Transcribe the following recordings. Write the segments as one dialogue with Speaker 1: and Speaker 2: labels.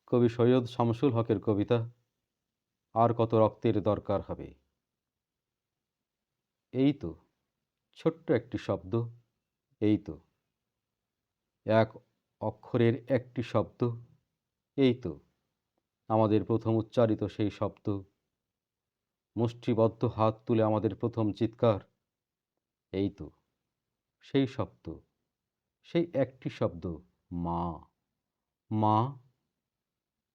Speaker 1: কবি সৈয়দ শামসুল হকের কবিতা আর কত রক্তের দরকার হবে। এই তো ছোট্ট একটি শব্দ, এই তো এক অক্ষরের একটি শব্দ, এই তো আমাদের প্রথম উচ্চারিত সেই শব্দ, মুষ্টিবদ্ধ হাত তুলে আমাদের প্রথম চিৎকার, এই তো সেই শব্দ, সেই একটি শব্দ, মা। মা,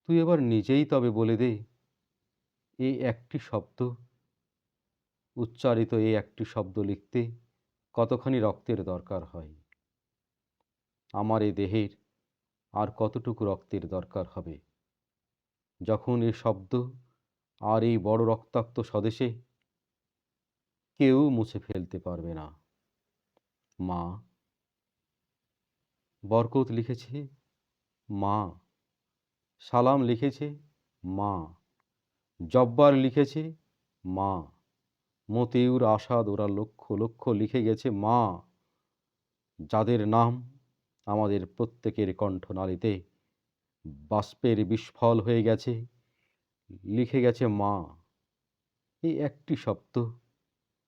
Speaker 1: তুই এবার নিজেই তবে বলে দে, এই একটি শব্দ, উচ্চারিত এই একটি শব্দ লিখতে কতখানি রক্তের দরকার হয়। আমার এ দেহের আর কতটুকু রক্তের দরকার হবে, যখন এ শব্দ আর এই বড় রক্তাক্ত স্বদেশে কেউ মুছে ফেলতে পারবে না। মা। বরকত লিখেছে মা, সালাম লিখেছে মা, জব্বার লিখেছে মা, মতিউর আসাদ ওরা লক্ষ লক্ষ লিখে গেছে মা, যাদের নাম আমাদের প্রত্যেকের কণ্ঠনালীতে বাষ্পের বিস্ফল হয়ে গেছে, লিখে গেছে মা। এই একটি শব্দ,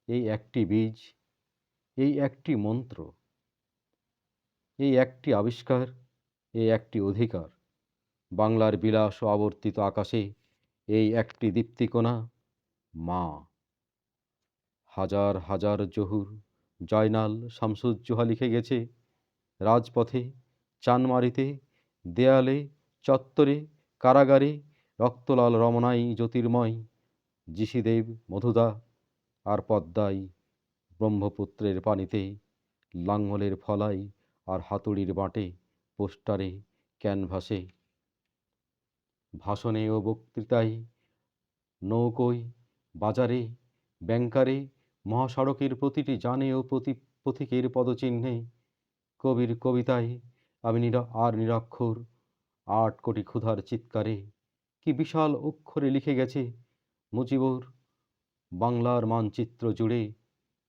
Speaker 1: এই একটি বীজ, এই একটি মন্ত্র, এই একটি আবিষ্কার, এই একটি অধিকার, বাংলার বিলাস ও আবর্তিত আকাশে এই একটি দীপ্তিকণা, মা। হাজার হাজার জহুর, জয়নাল, শামসুজ্জোহা লিখে গেছে রাজপথে, চানমারিতে, দেয়ালে, চত্বরে, কারাগারে, রক্তলাল রমনাই জ্যোতির্ময়, যিশিদেব, মধুদা আর পদ্মাই, ব্রহ্মপুত্রের পানিতে, লাঙলের ফলাই আর হাতুড়ির বাঁটে, পোস্টারে, ক্যানভাসে, ভাষণে ও বক্তৃতায়, নৌকোয়, বাজারে, ব্যাংকারে, মহাসড়কের প্রতিটি যানে ও পথিকের পদচিহ্নে, কবির কবিতায় আমি নিরক্ষর 8 কোটি ক্ষুধার চিৎকারে, কি বিশাল অক্ষরে লিখে গেছে মুজিবর বাংলার মানচিত্র জুড়ে,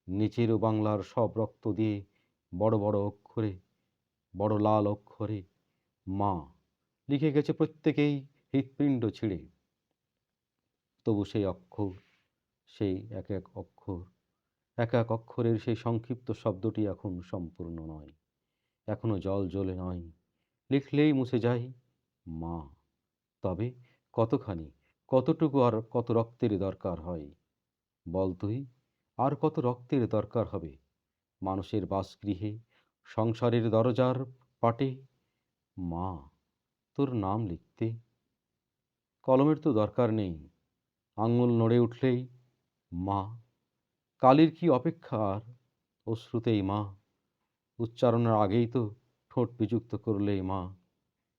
Speaker 1: নিচেরও বাংলার সব রক্ত দিয়ে বড় বড় অক্ষরে, বড় লাল অক্ষরে, মা লিখে গেছে প্রত্যেকেই হৃৎপিণ্ড ছিঁড়ে। তবু সেই অক্ষর, সেই এক এক অক্ষর, এক এক অক্ষরের সেই সংক্ষিপ্ত শব্দটি এখন সম্পূর্ণ নয়, এখনো জল জ্বলে নয়, লিখলেই মুছে যায় মা। তবে কতখানি, কতটুকু আর কত রক্তের দরকার হয়, বল তুই, আর কত রক্তের দরকার হবে মানুষের বাসগৃহে, সংসারের দরজার পাটে, মা তোর নাম লিখতে। কলমের তো দরকার নেই, আঙুল নড়ে উঠলেই মা। কালির কি অপেক্ষা আর, অশ্রুতেই মা, উচ্চারণের আগেই তো ঠোঁট বিযুক্ত করলেই মা,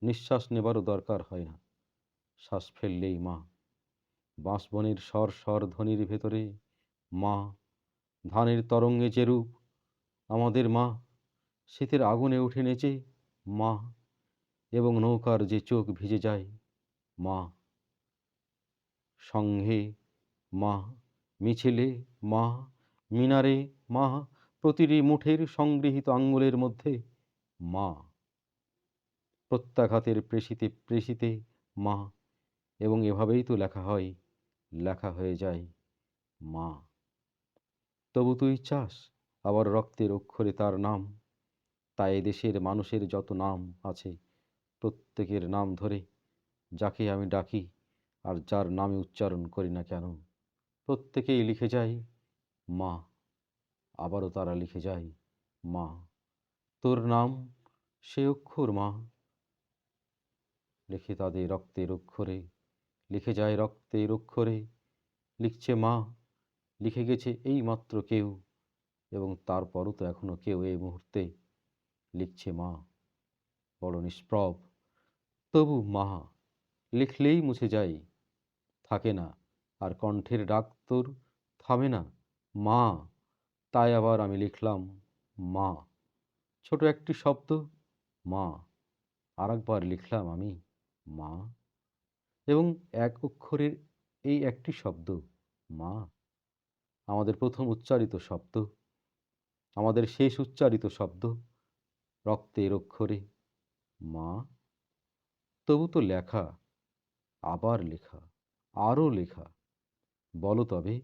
Speaker 1: নিঃশ্বাস নেবারও দরকার হয় না, শ্বাস ফেললেই মা। বাঁশবনের স্বর স্বর ধ্বনির ভেতরে মা, ধানের তরঙ্গে যেরূপ আমাদের মা, শীতের আগুনে উঠে নেচে মা, এবং নৌকার যে চোখ ভিজে যায় মা, সংঘে মা, মিছিলে মা, মিনারে মা, প্রতিটি মুঠের সংগৃহীত আঙ্গুলের মধ্যে মা, প্রত্যাঘাতের প্রেষিতে প্রেষিতে মা, এবং এভাবেই তো লেখা হয়, লেখা হয়ে যায় মা। তবু তুই চাস আবার রক্তের অক্ষরে তার নাম, তাই দেশের মানুষের যত নাম আছে প্রত্যেকের নাম ধরে, যাকে আমি ডাকি আর যার নামে উচ্চারণ করি না কেন, প্রত্যেকেই লিখে যায় মা। আবারও তারা লিখে যায় মা, তোর নাম সে অক্ষর মা, লিখে তাদের রক্তের অক্ষরে, লিখে যায় রক্তের অক্ষরে, লিখছে মা, লিখে গেছে এই মাত্র কেউ, এবং তারপরও তো এখনো কেউ এই মুহূর্তে লিখছে মা, বড় নিষ্প্রভ। তবু মা, লিখলেই মুছে যায়, থাকে না আর কণ্ঠের ডাক তোর থামে না মা। তাই আবার আমি লিখলাম মা, ছোট একটি শব্দ মা, আর একবার লিখলাম আমি মা, এবং এক অক্ষরের এই একটি শব্দ মা, আমাদের প্রথম উচ্চারিত শব্দ, আমাদের শেষ উচ্চারিত শব্দ, রক্তের অক্ষরে মা। তবু তো লেখা আবার লেখা, আরও লেখা। বলো তবে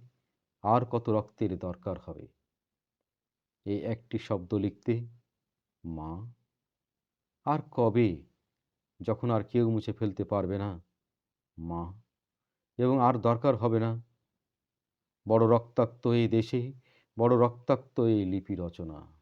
Speaker 1: আর কত রক্তের দরকার হবে এই একটি শব্দ লিখতে? মা। আর কবে, যখন আর কেউ মুছে ফেলতে পারবে না? মা। এবং আর দরকার হবে না বড় রক্তাক্ত এই দেশে, বড় রক্তাক্ত এই লিপি রচনা।